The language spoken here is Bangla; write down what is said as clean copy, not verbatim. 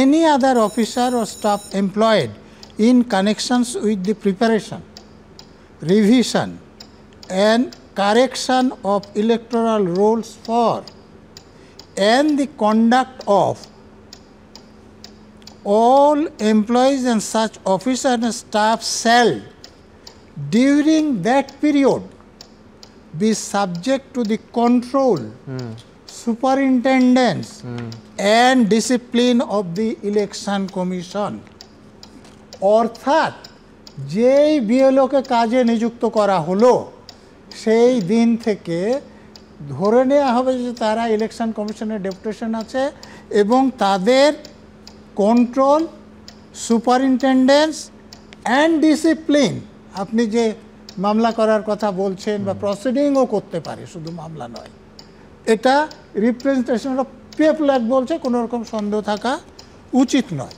any other officer or staff employed in connections with the preparation, revision and correction of electoral rolls for and the conduct of all employees and such officers and staff shall during that period be subject to the control, superintendence and discipline of the election commission. অর্থাৎ যেই বিএলওকে কাজে নিযুক্ত করা হলো সেই দিন থেকে ধরে নেওয়া হবে যে তারা ইলেকশন কমিশনের ডেপুটেশন আছে এবং তাদের কন্ট্রোল, সুপারিনটেন্ডেন্স অ্যান্ড ডিসিপ্লিন, আপনি যে মামলা করার কথা বলছেন বা প্রসিডিংও করতে পারে, শুধু মামলা নয়, এটা রিপ্রেজেন্টেশন অফ পিপল অ্যাক্ট বলছে, কোনো রকম সন্দেহ থাকা উচিত নয়।